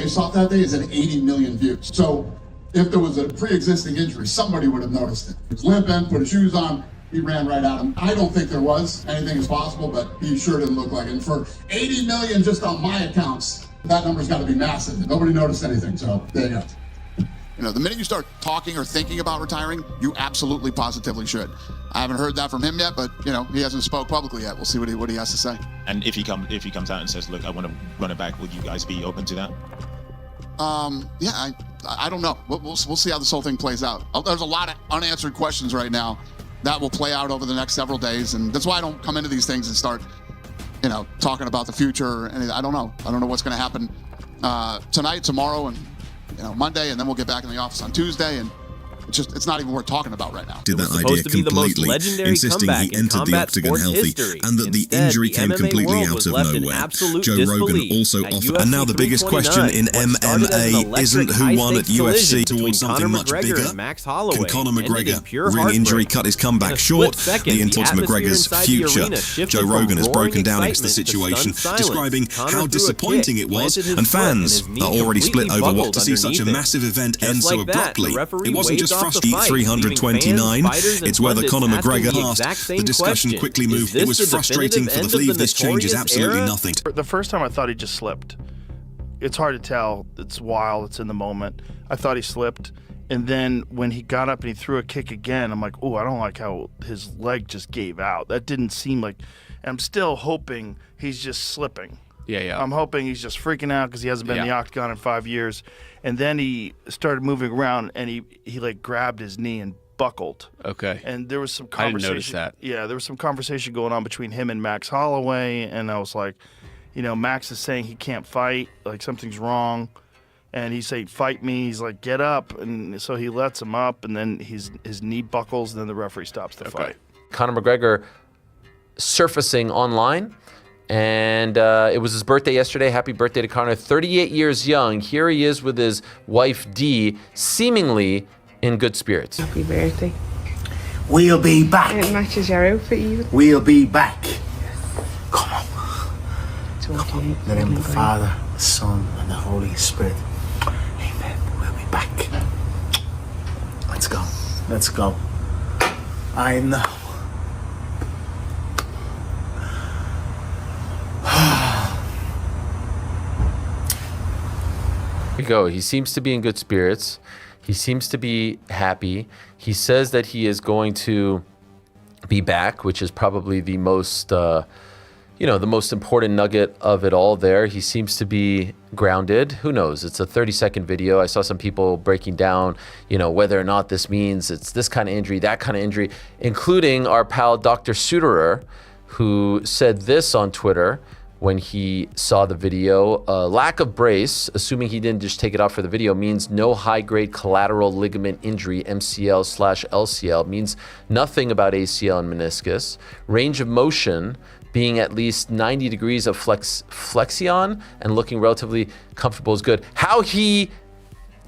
face-off that day is at 80 million views. So if there was a pre-existing injury, somebody would have noticed it. He was limping, put his shoes on, he ran right at him. I don't think there was. Anything is possible, but he sure didn't look like it. And for 80 million just on my accounts, that number's got to be massive. Nobody noticed anything, so there you go. You know, the minute you start talking or thinking about retiring, you absolutely positively should. I haven't heard that from him yet, but you know, he hasn't spoke publicly yet. We'll see what he has to say. And if he comes out and says, "Look, I want to run it back," would you guys be open to that? Yeah, I don't know. We'll see how this whole thing plays out. There's a lot of unanswered questions right now that will play out over the next several days, and that's why I don't come into these things and start, you know, talking about the future or anything. I don't know what's going to happen tonight, tomorrow, and you know, Monday, and then we'll get back in the office on Tuesday, and it's not even worth talking about right now. Did that idea completely, insisting he entered the octagon healthy and that the injury came completely out of nowhere. Joe Rogan also offered, and now the biggest question in MMA isn't who won at UFC towards something much bigger. Can Conor McGregor ring injury cut his comeback short? The towards McGregor's future. Joe Rogan has broken down into the situation, describing how disappointing it was, and fans are already split over what to see such a massive event end so abruptly. It wasn't just Frosty 329, it's whether Conor McGregor passed. The discussion quickly moved. It was frustrating for the belief this changes absolutely nothing. The first time I thought he just slipped. It's hard to tell. It's wild. It's in the moment. I thought he slipped. And then when he got up and he threw a kick again, I'm like, oh, I don't like how his leg just gave out. That didn't seem like, and I'm still hoping he's just slipping. Yeah. I'm hoping he's just freaking out because he hasn't been in the octagon in 5 years. And then he started moving around and he like grabbed his knee and buckled. Okay. And there was some conversation. I didn't notice that. Yeah, there was some conversation going on between him and Max Holloway. And I was like, you know, Max is saying he can't fight, like something's wrong. And he's saying, fight me. He's like, get up. And so he lets him up, and then his knee buckles, and then the referee stops the fight. Conor McGregor surfacing online. And it was his birthday yesterday. Happy birthday to Conor. 38 years young. Here he is with his wife, Dee, seemingly in good spirits. Happy birthday. We'll be back. It matches your outfit even. We'll be back. Come on. Come on. In the name of the Father, the Son, and the Holy Spirit. Amen. We'll be back. Let's go. Let's go. I know. Here we go. He seems to be in good spirits. He seems to be happy. He says that he is going to be back, which is probably the most, the most important nugget of it all there. He seems to be grounded. Who knows? It's a 30-second video. I saw some people breaking down, whether or not this means it's this kind of injury, that kind of injury, including our pal Dr. Suterer, who said this on Twitter when he saw the video. Lack of brace, assuming he didn't just take it off for the video, means no high-grade collateral ligament injury, MCL/LCL, means nothing about ACL and meniscus. Range of motion being at least 90 degrees of flexion and looking relatively comfortable is good. How he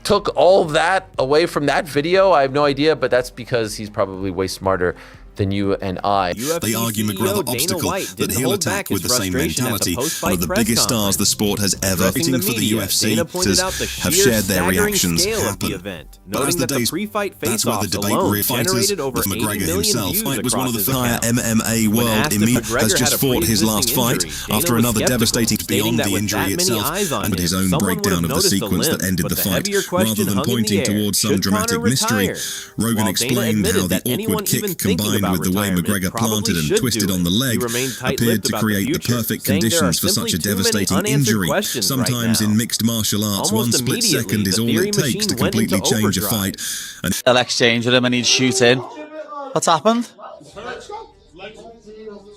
took all that away from that video, I have no idea, but that's because he's probably way smarter than you and I. They argue McGregor obstacle that he'll attack with the same mentality. One of the biggest stars the sport has ever. Waiting for the UFC have shared their reactions happen. But as the days, that's where the debate really fighters with McGregor himself. Fight was one of the entire MMA world has just fought his last fight after another devastating beyond the injury itself and his own breakdown of the sequence that ended the fight. Rather than pointing towards some dramatic mystery, Rogan explained how the awkward kick combined with the way McGregor planted and twisted on the leg appeared to create the perfect conditions for such a devastating injury. Sometimes in mixed martial arts, one split second is all it takes to completely change a fight. They'll exchange with him and he'd shoot in. What's happened?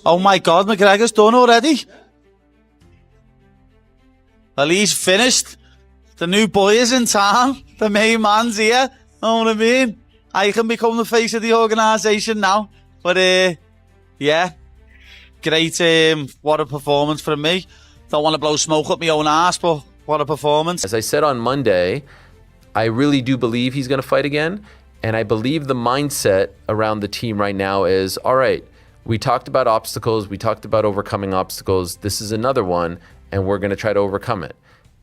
Oh my God, McGregor's done already? Well, he's finished. The new boy is in town. The main man's here. Know what I mean? I can become the face of the organisation now. But, yeah, great, what a performance from me. Don't want to blow smoke up my own ass, but what a performance. As I said on Monday, I really do believe he's going to fight again. And I believe the mindset around the team right now is, all right, we talked about obstacles. We talked about overcoming obstacles. This is another one, and we're going to try to overcome it.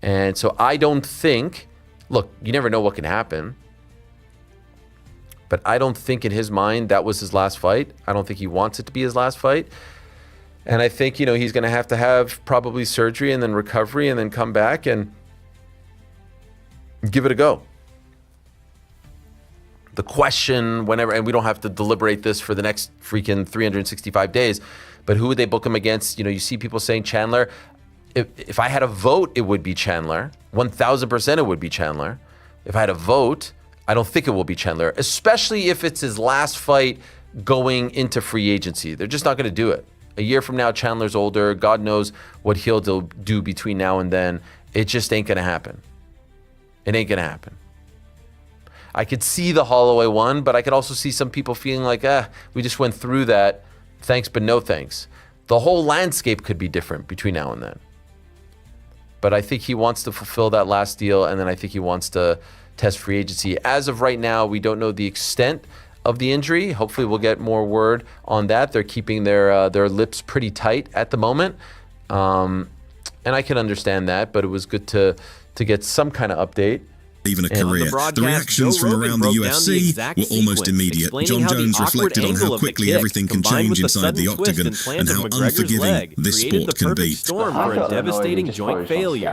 And so I don't think, look, you never know what can happen. But I don't think in his mind that was his last fight. I don't think he wants it to be his last fight. And I think, he's going to have probably surgery and then recovery and then come back and give it a go. The question whenever, and we don't have to deliberate this for the next freaking 365 days, but who would they book him against? You see people saying Chandler. If I had a vote, it would be Chandler. 1,000% it would be Chandler. If I had a vote, I don't think it will be Chandler, especially if it's his last fight going into free agency. They're just not going to do it. A year from now, Chandler's older. God knows what he'll do between now and then. It just ain't going to happen. It ain't going to happen. I could see the Holloway one, but I could also see some people feeling like, we just went through that. Thanks, but no thanks. The whole landscape could be different between now and then. But I think he wants to fulfill that last deal, and then I think he wants to test free agency. As of right now, we don't know the extent of the injury. Hopefully we'll get more word on that. They're keeping their lips pretty tight at the moment. And I can understand that, but it was good to get some kind of update. Even a career. The reactions from around the UFC were almost immediate. John Jones reflected on how quickly everything can change inside the octagon and how unforgiving this sport can be. Storm for a devastating joint failure.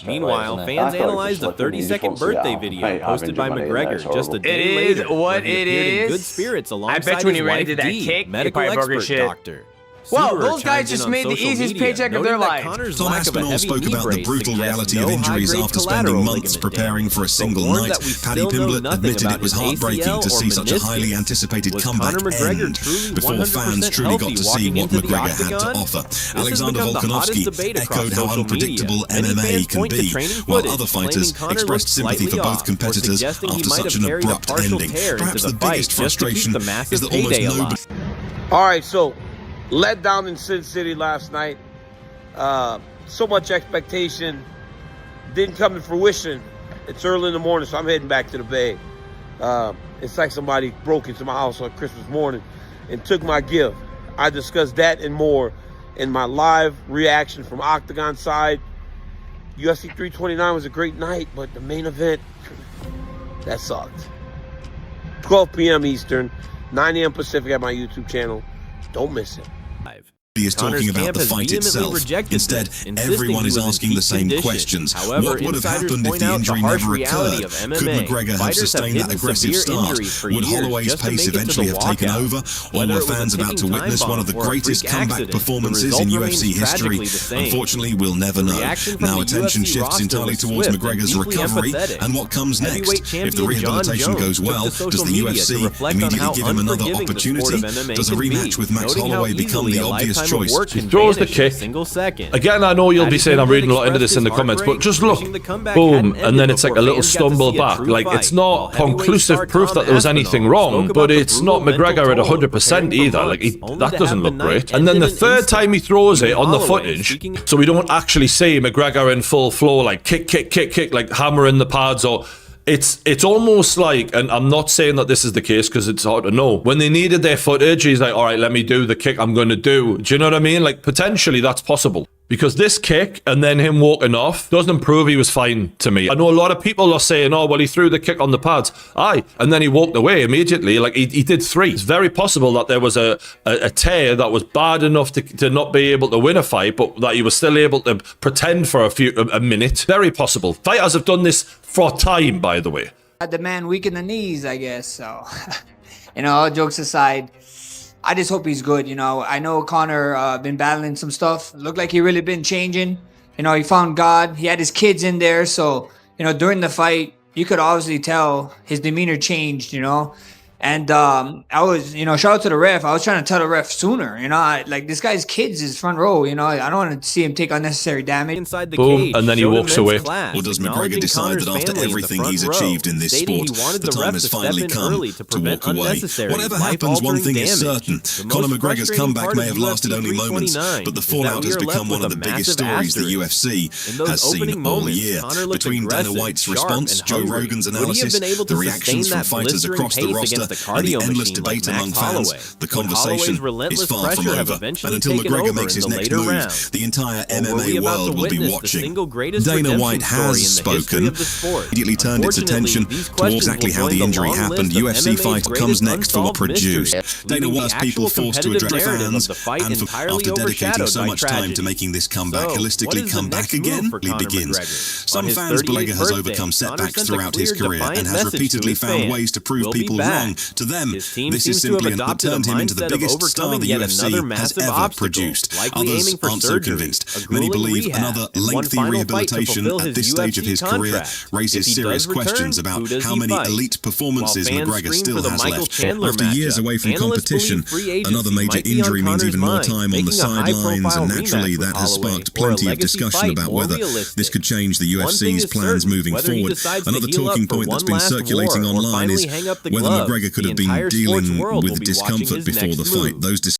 Meanwhile, fans analyzed a 30-second birthday video posted by McGregor just a day later. It is what it is. In good spirits alongside I bet you when he his ran wife into that Dee, kick, medical he probably broke expert his shit. doctor. Well, those guys just made the easiest paycheck of their life. Tom Aspinall spoke about the brutal reality of injuries after spending months preparing for a single night. Paddy Pimblett admitted it was heartbreaking to see such a highly anticipated comeback end before fans truly got to see what McGregor had to offer. Alexander Volkanovski echoed how unpredictable MMA can be, while other fighters expressed sympathy for both competitors after such an abrupt ending. Perhaps the biggest frustration is that almost nobody... All right, so let down in Sin City last night. So much expectation didn't come to fruition. It's early in the morning, so I'm heading back to the Bay. It's like somebody broke into my house on Christmas morning and took my gift. I discussed that and more in my live reaction from Octagon side. UFC 329 was a great night, but the main event, that sucked. 12 p.m. Eastern, 9 a.m. Pacific at my YouTube channel. Don't miss it. He is talking about the fight itself. Instead, everyone is asking the same questions. What would have happened if the injury never occurred? Could McGregor have sustained that aggressive start? Would Holloway's pace eventually have taken over? Or were fans about to witness one of the greatest comeback performances in UFC history? Unfortunately, we'll never know. Now attention shifts entirely towards McGregor's recovery and what comes next. If the rehabilitation goes well, does the UFC immediately give him another opportunity? Does a rematch with Max Holloway become the obvious choice? He throws the kick. Again, I know you'll be saying I'm reading a lot into this in the comments, but just look, boom, and then it's like a little stumble back. Like, it's not conclusive proof that there was anything wrong, but it's not McGregor at 100% either. Like, that doesn't look great. And then the third time he throws it on the footage, so we don't actually see McGregor in full flow, like kick, kick, kick, kick, like hammering the pads or... It's almost like, and I'm not saying that this is the case because it's hard to know, when they needed their footage, he's like, all right, let me do the kick I'm going to do. Do you know what I mean? Like, potentially that's possible. Because this kick and then him walking off doesn't prove he was fine to me. I know a lot of people are saying, oh, well, he threw the kick on the pads. Aye. And then he walked away immediately. Like, he did 3. It's very possible that there was a tear that was bad enough to not be able to win a fight, but that he was still able to pretend for a minute. Very possible. Fighters have done this for time, by the way. Had the man weak in the knees, I guess. So, all jokes aside, I just hope he's good. I know Conor been battling some stuff. Looked like he really been changing. He found God. He had his kids in there. So, during the fight, you could obviously tell his demeanor changed, And I was, shout out to the ref. I was trying to tell the ref sooner, like this guy's kids is front row, I don't want to see him take unnecessary damage. Inside the Boom, and then he walks away. Or does McGregor decide that after everything he's achieved in this sport, the time has finally come to walk away? Whatever happens, one thing is certain. Conor McGregor's comeback may have lasted only moments, but the fallout has become one of the biggest stories the UFC has seen all year. Between Dana White's response, Joe Rogan's analysis, the reactions from fighters across the roster, and the endless debate among fans, the conversation is far from over. And until McGregor makes his next move, the entire MMA world will be watching. Dana White has spoken, immediately turned its attention towards exactly how the injury happened. UFC fighter comes next for what produced. Dana White's people forced to address fans, and after dedicating so much time to making this comeback holistically come back again, he begins. Some fans believe McGregor has overcome setbacks throughout his career and has repeatedly found ways to prove people wrong. To them, this is simply what turned him into the biggest star the UFC has ever produced. Others aren't so convinced. Many believe another lengthy rehabilitation at this stage of his career raises serious questions about how many elite performances McGregor still has left. After years away from competition, another major injury means even more time on the sidelines, and naturally that has sparked plenty of discussion about whether this could change the UFC's plans moving forward. Another talking point that's been circulating online is whether McGregor could have been dealing with discomfort before the fight. Those